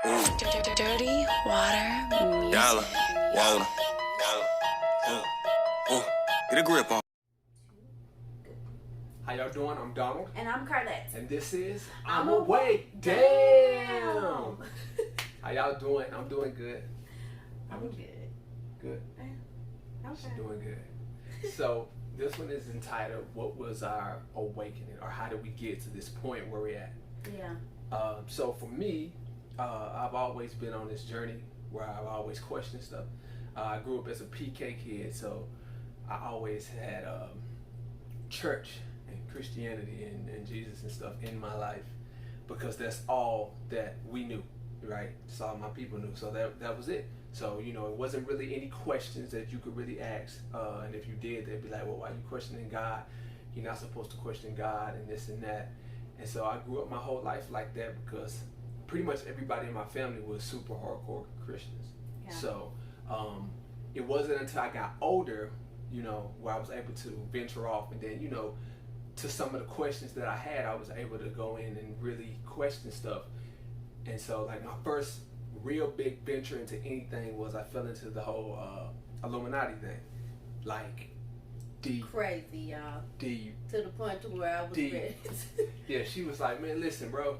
Dirty water music. Yall, get a grip on. How y'all doing? I'm Donald. And I'm Carlette. And this is I'm Awake. Damn! How y'all doing? I'm doing good. I'm good. Good. Okay. She's doing good. So this one is entitled, What Was Our Awakening? Or how did we get to this point where we're at? Yeah. So for me, I've always been on this journey where I've always questioned stuff. I grew up as a PK kid, so I always had church and Christianity and Jesus and stuff in my life because that's all that we knew, right? That's all my people knew. So that was it. So, you know, it wasn't really any questions that you could really ask. And if you did, they'd be like, well, why are you questioning God? You're not supposed to question God and this and that. And so I grew up my whole life like that because pretty much everybody in my family was super hardcore Christians. Yeah. So it wasn't until I got older, you know, where I was able to venture off, and then, you know, to some of the questions that I had, I was able to go in and really question stuff. And so, like, my first real big venture into anything was I fell into the whole Illuminati thing, like deep, crazy, y'all. Deep to the point to where I was deep. ready. Yeah, she was like, man, listen, bro.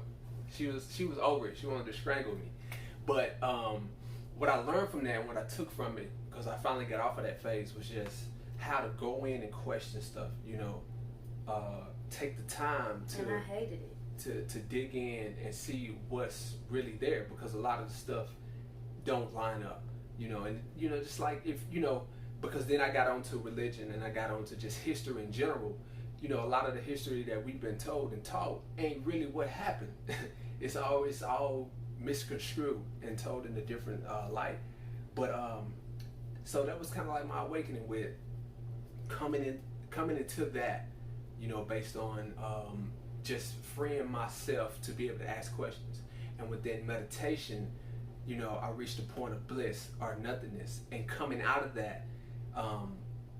She was over it. She wanted to strangle me. But what I learned from that and what I took from it, because I finally got off of that phase, was just how to go in and question stuff, you know, take the time to, and I hated it. To dig in and see what's really there, because a lot of the stuff don't line up, you know, and, you know, just like if, you know, because then I got onto religion and I got onto just history in general. You know, a lot of the history that we've been told and taught ain't really what happened. It's all misconstrued and told in a different light. But so that was kind of like my awakening with coming into that, you know, based on just freeing myself to be able to ask questions. And within meditation, you know, I reached a point of bliss or nothingness, and coming out of that,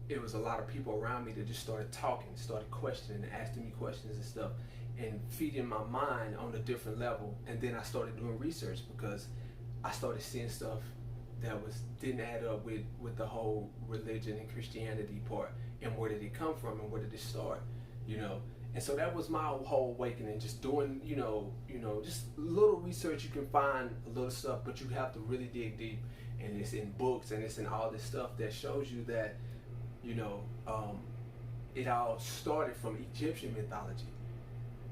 it was a lot of people around me that just started talking, started questioning, asking me questions and stuff, and feeding my mind on a different level. And then I started doing research because I started seeing stuff that didn't add up with the whole religion and Christianity part, and where did it come from and where did it start, you know. And so that was my whole awakening, just doing, you know, just little research. You can find a little stuff, but you have to really dig deep, and it's in books and it's in all this stuff that shows you that, you know, it all started from Egyptian mythology.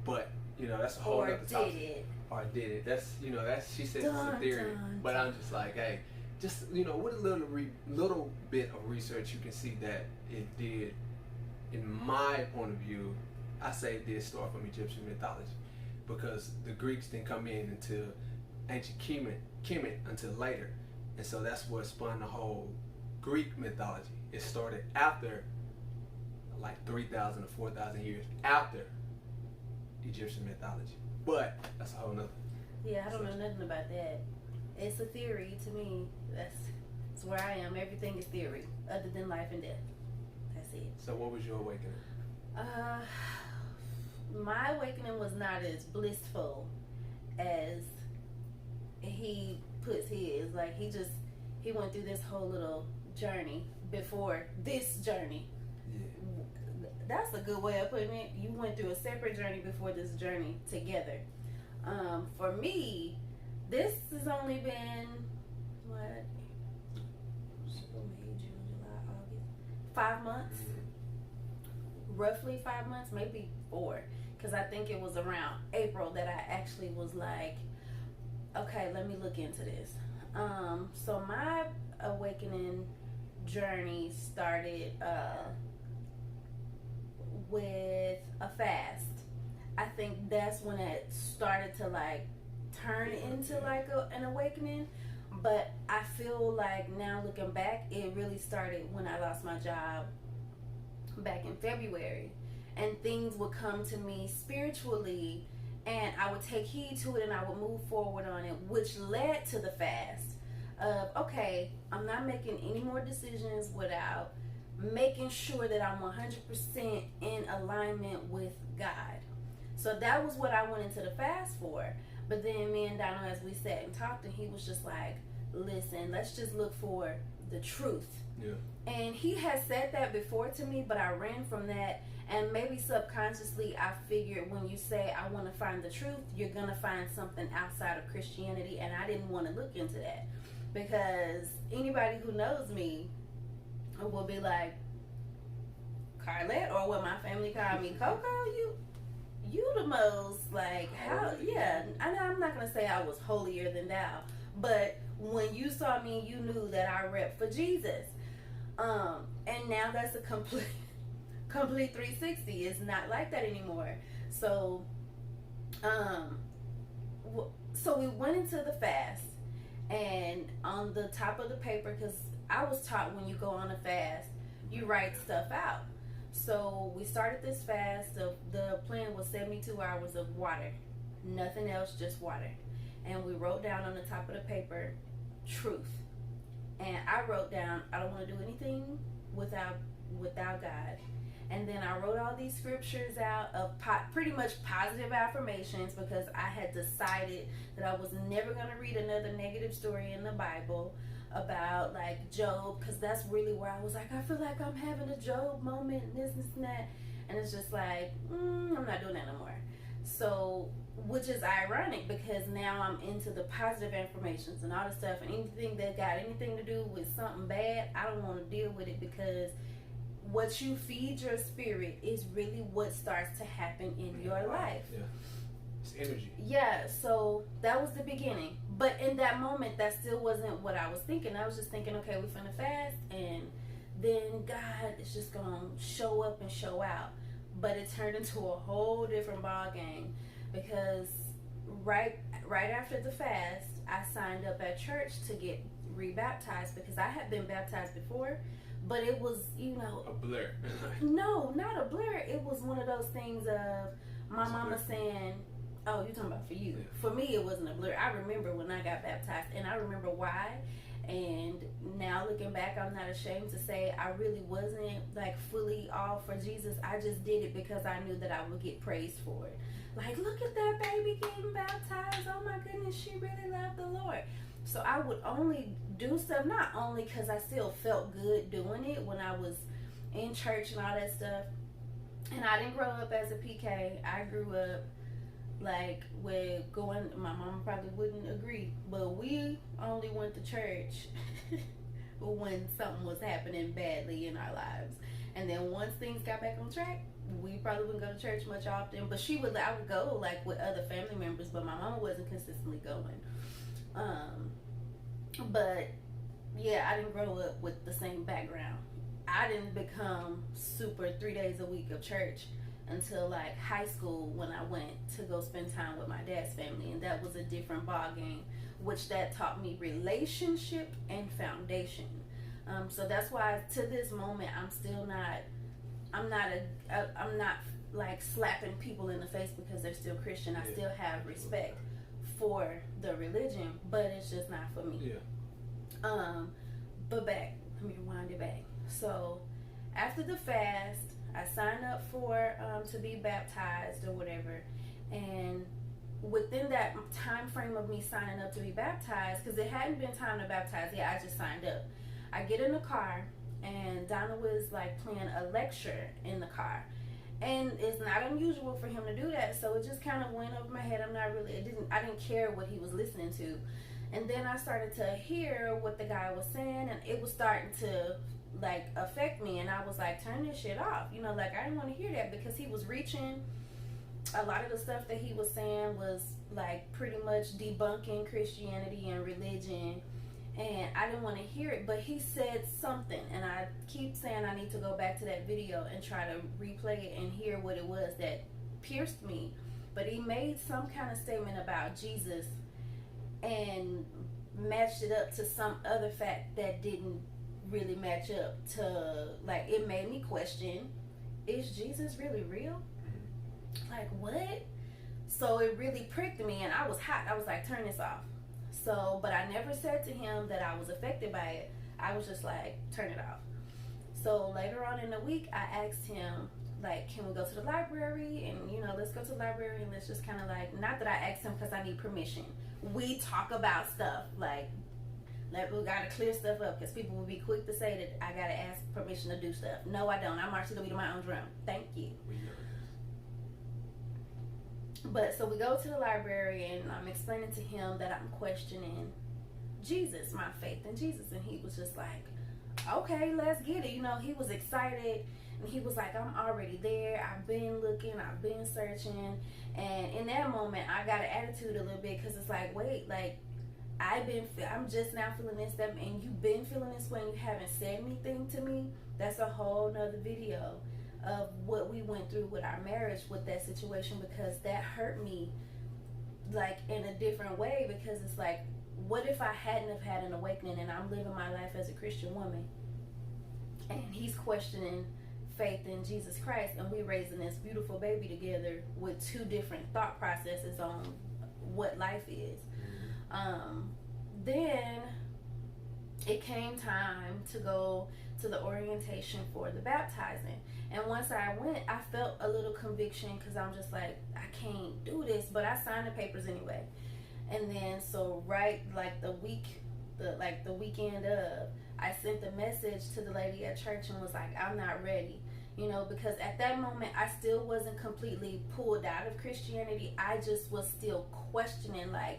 But, you know, that's a whole other topic. Or did it? That's, you know, that's, she says it's a theory. But I'm just like, hey, just, you know, with a little bit of research, you can see that it did, in my point of view, I say it did start from Egyptian mythology, because the Greeks didn't come in until ancient Kemet until later. And so that's what spun the whole Greek mythology. It started after, like 3,000 or 4,000 years after Egyptian mythology. But that's a whole nother. Yeah, I don't know nothing about that. It's a theory to me. That's where I am. Everything is theory, other than life and death. That's it. So what was your awakening? My awakening was not as blissful as he puts his. Like, he went through this whole little journey before this journey. Yeah. That's a good way of putting it. You went through a separate journey before this journey together. For me, this has only been, what? May, June, July, August. 5 months. Mm-hmm. Roughly 5 months, maybe 4. Because I think it was around April that I actually was like, okay, let me look into this. So my awakening journey started with a fast. I think that's when it started to like turn into like an awakening. But I feel like now looking back, it really started when I lost my job back in February. And things would come to me spiritually, and I would take heed to it, and I would move forward on it, which led to the fast of, okay, I'm not making any more decisions without making sure that I'm 100% in alignment with God. So that was what I went into the fast for. But then me and Donald, as we sat and talked, and he was just like, listen, let's just look for the truth. Yeah. And he has said that before to me, but I ran from that. And maybe subconsciously I figured when you say I want to find the truth, you're going to find something outside of Christianity. And I didn't want to look into that. Because anybody who knows me will be like, Carlette, or what my family called me, Coco, you the most, like, how, yeah. I know I'm not going to say I was holier than thou. But when you saw me, you knew that I rep for Jesus. And now that's a complete 360. It's not like that anymore. So, so we went into the fast, and on the top of the paper, because I was taught when you go on a fast, you write stuff out. So we started this fast. The plan was 72 hours of water, nothing else, just water. And we wrote down on the top of the paper, truth. And I wrote down, I don't want to do anything without God. And then I wrote all these scriptures out of pretty much positive affirmations, because I had decided that I was never going to read another negative story in the Bible about like Job, because that's really where I was like, I feel like I'm having a Job moment, and this and that. And it's just like, I'm not doing that no more. So, which is ironic, because now I'm into the positive affirmations and all the stuff, and anything that got anything to do with something bad, I don't want to deal with it, because what you feed your spirit is really what starts to happen in your life. Yeah. It's energy. Yeah, so that was the beginning. But in that moment, that still wasn't what I was thinking. I was just thinking, okay, we're finna fast, and then God is just gonna show up and show out. But it turned into a whole different ball game, because right after the fast, I signed up at church to get rebaptized, because I had been baptized before, but it was, a blur. No, not a blur. It was one of those things of my mama saying, oh, you're talking about for you. Yeah. For me, it wasn't a blur. I remember when I got baptized, and I remember why. And now looking back, I'm not ashamed to say I really wasn't like fully all for Jesus. I just did it because I knew that I would get praised for it. Like, look at that baby getting baptized. Oh my goodness, she really loved the Lord. So I would only do stuff, not only because I still felt good doing it when I was in church and all that stuff. And I didn't grow up as a PK. I grew up like with going, my mom probably wouldn't agree, but we only went to church when something was happening badly in our lives. And then once things got back on track, we probably wouldn't go to church much often. But I would go like with other family members, but my mama wasn't consistently going. But yeah, I didn't grow up with the same background. I didn't become super 3 days a week of church until like high school, when I went to go spend time with my dad's family, and that was a different ball game, which that taught me relationship and foundation. So that's why to this moment I'm not like slapping people in the face because they're still Christian. I still have respect for the religion, but it's just not for me. But let me rewind it back. So after the fast, I signed up for to be baptized or whatever, and within that time frame of me signing up to be baptized, because it hadn't been time to baptize yet, I just signed up. I get in the car, and Donna was like playing a lecture in the car, and it's not unusual for him to do that, so it just kind of went over my head. I didn't care what he was listening to. And then I started to hear what the guy was saying, and it was starting to like affect me, and I was like, turn this shit off, like I didn't want to hear that, because he was reaching. A lot of the stuff that he was saying was like pretty much debunking Christianity and religion, and I didn't want to hear it. But he said something, and I keep saying I need to go back to that video and try to replay it and hear what it was that pierced me. But he made some kind of statement about Jesus and matched it up to some other fact that didn't really match up to, like, it made me question, is Jesus really real? Like, what? So it really pricked me, and I was hot. I was like, turn this off. So, but I never said to him that I was affected by it. I was just like, turn it off. So later on in the week, I asked him, like, can we go to the library? And, you know, let's go to the library and let's just kind of like, not that I asked him because I need permission. We talk about stuff, like we gotta clear stuff up because people will be quick to say that I gotta ask permission to do stuff. No, I don't. I march to the beat of my own drum. Thank you. But so we go to the library and I'm explaining to him that I'm questioning Jesus, my faith in Jesus, and he was just like, okay, let's get it. You know, he was excited and he was like, I'm already there. I've been looking, I've been searching. And in that moment, I got an attitude a little bit because it's like, wait, like, I'm just now feeling this stuff and you've been feeling this way and you haven't said anything to me. That's a whole nother video of what we went through with our marriage with that situation, because that hurt me like in a different way, because it's like, what if I hadn't have had an awakening and I'm living my life as a Christian woman and he's questioning faith in Jesus Christ and we raising this beautiful baby together with two different thought processes on what life is. Then it came time to go to the orientation for the baptizing, and once I went, I felt a little conviction because I'm just like, I can't do this, but I signed the papers anyway. And then so right like the weekend of, I sent the message to the lady at church and was like, I'm not ready, you know, because at that moment I still wasn't completely pulled out of Christianity. I just was still questioning, like,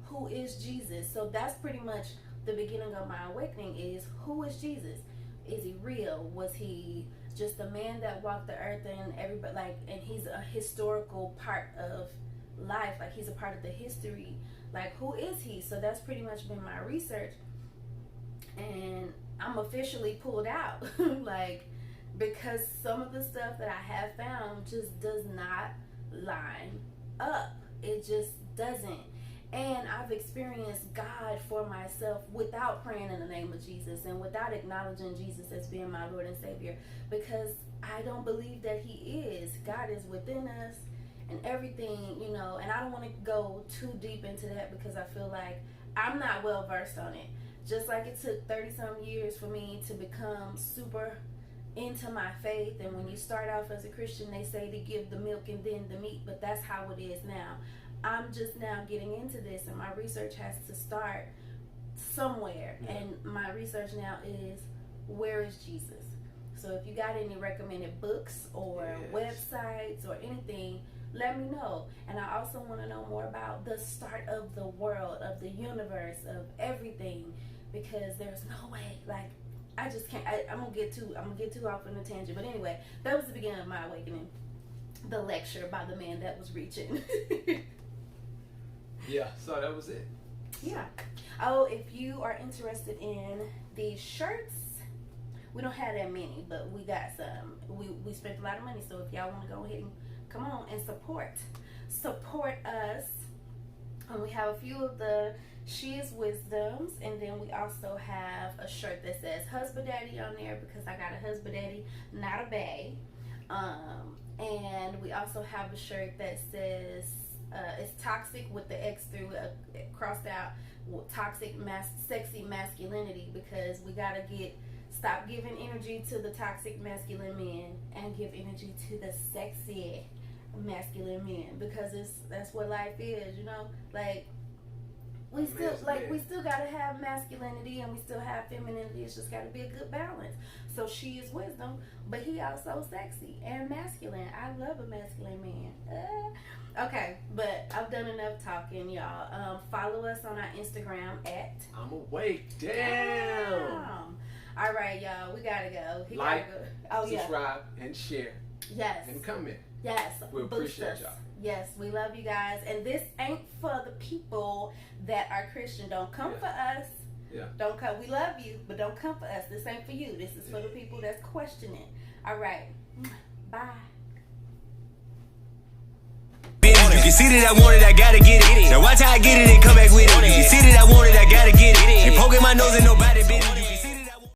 who is Jesus? So that's pretty much the beginning of my awakening, is who is Jesus? Is he real? Was he just a man that walked the earth and everybody, like, and he's a historical part of life, like he's a part of the history, like, who is he? So that's pretty much been my research, and I'm officially pulled out like, because some of the stuff that I have found just does not line up. It just doesn't. And I've experienced God for myself without praying in the name of Jesus and without acknowledging Jesus as being my Lord and Savior, because I don't believe that he is. God is within us and everything, you know, and I don't want to go too deep into that because I feel like I'm not well versed on it. Just like it took 30-some years for me to become super into my faith, and when you start off as a Christian, they say to give the milk and then the meat, but that's how it is now. I'm just now getting into this, and my research has to start somewhere. And my research now is, where is Jesus? So if you got any recommended books or websites or anything, let me know. And I also want to know more about the start of the world, of the universe, of everything, because there's no way, like, I just can't. I'm gonna get too off on a tangent. But anyway, that was the beginning of my awakening. The lecture by the man that was reaching. Yeah, so that was it. Yeah. Oh, if you are interested in these shirts, we don't have that many, but we got some. We spent a lot of money, so if y'all want to go ahead and come on and support us. And we have a few of the She Is Wisdoms, and then we also have a shirt that says Husband Daddy on there, because I got a husband daddy, not a bae. And we also have a shirt that says it's toxic with the X through crossed out, toxic sexy masculinity, because we gotta stop giving energy to the toxic masculine men and give energy to the sexy masculine men, because that's what life is, you know. Like, we still gotta have masculinity and we still have femininity. It's just gotta be a good balance. So she is wisdom, but he also sexy and masculine. I love a masculine man. Okay, but I've done enough talking, y'all. Follow us on our Instagram at I'm Awake. Damn. All right, y'all. We gotta go. Like, subscribe, and share. Yes. And comment. Yes. We appreciate y'all. Yes, we love you guys. And this ain't for the people that are Christian. Don't come for us. Yeah. Don't come. We love you, but don't come for us. This ain't for you. This is for the people that's questioning. All right. Bye. You see that I want it, I gotta get it. Now watch how I get it and come back with it. You see that I want it, I gotta get it. Ain't poking my nose in nobody.